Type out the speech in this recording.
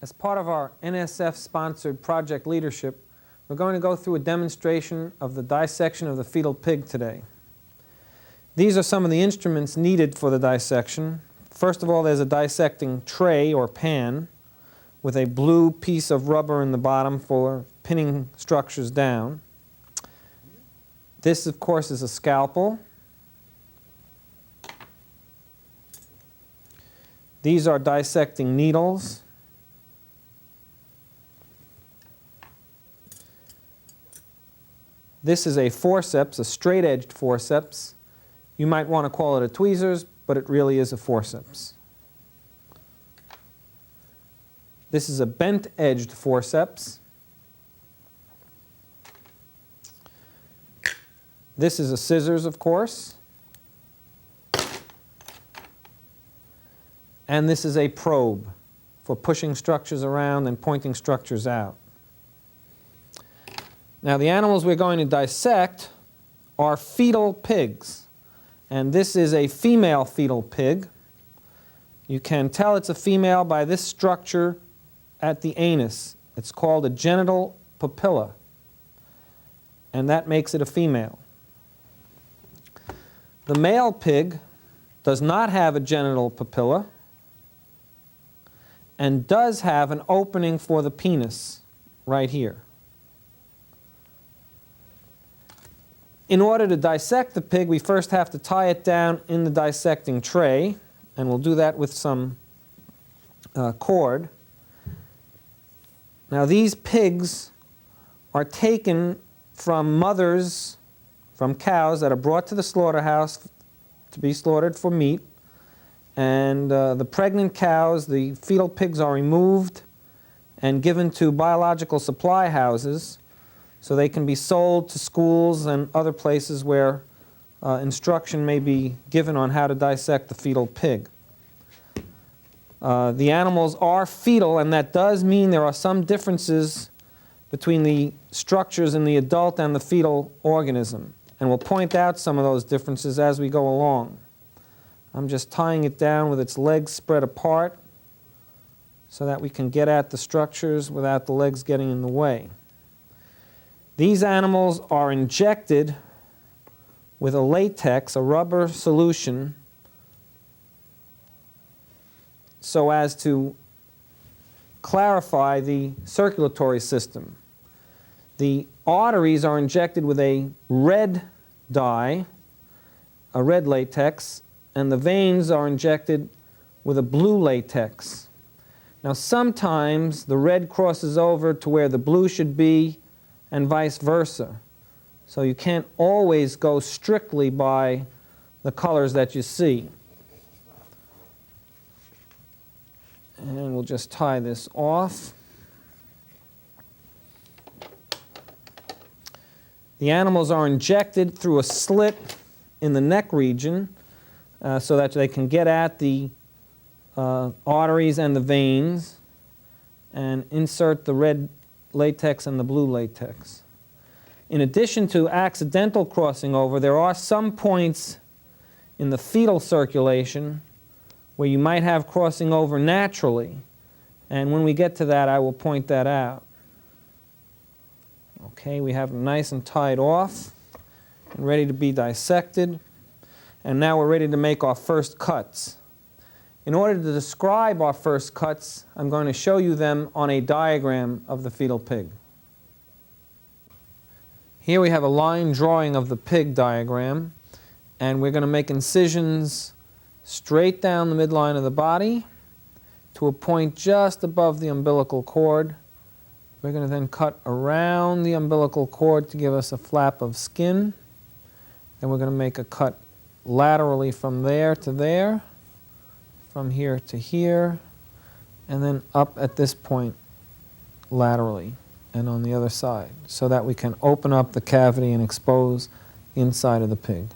As part of our NSF-sponsored project leadership, we're going to go through a demonstration of the dissection of the fetal pig today. These are some of the instruments needed for the dissection. First of all, there's a dissecting tray or pan with a blue piece of rubber in the bottom for pinning structures down. This, of course, is a scalpel. These are dissecting needles. This is a forceps, a straight-edged forceps. You might want to call it a tweezers, but it really is a forceps. This is a bent-edged forceps. This is a scissors, of course. And this is a probe for pushing structures around and pointing structures out. Now, the animals we're going to dissect are fetal pigs. And this is a female fetal pig. You can tell it's a female by this structure at the anus. It's called a genital papilla. And that makes it a female. The male pig does not have a genital papilla and does have an opening for the penis right here. In order to dissect the pig, we first have to tie it down in the dissecting tray, and we'll do that with some cord. Now, these pigs are taken from mothers, from cows that are brought to the slaughterhouse to be slaughtered for meat, and the pregnant cows, the fetal pigs, are removed and given to biological supply houses so they can be sold to schools and other places where instruction may be given on how to dissect the fetal pig. The animals are fetal, and that does mean there are some differences between the structures in the adult and the fetal organism. And we'll point out some of those differences as we go along. I'm just tying it down with its legs spread apart so that we can get at the structures without the legs getting in the way. These animals are injected with a latex, a rubber solution, so as to clarify the circulatory system. The arteries are injected with a red dye, a red latex, and the veins are injected with a blue latex. Now, sometimes the red crosses over to where the blue should be, and vice versa. So you can't always go strictly by the colors that you see. And we'll just tie this off. The animals are injected through a slit in the neck region so that they can get at the arteries and the veins and insert the red latex and the blue latex. In addition to accidental crossing over, there are some points in the fetal circulation where you might have crossing over naturally. And when we get to that, I will point that out. Okay, we have them nice and tied off and ready to be dissected. And now we're ready to make our first cuts. In order to describe our first cuts, I'm going to show you them on a diagram of the fetal pig. Here we have a line drawing of the pig diagram, and we're going to make incisions straight down the midline of the body to a point just above the umbilical cord. We're going to then cut around the umbilical cord to give us a flap of skin. Then we're going to make a cut laterally from there to there, from here to here, and then up at this point laterally and on the other side, so that we can open up the cavity and expose the inside of the pig.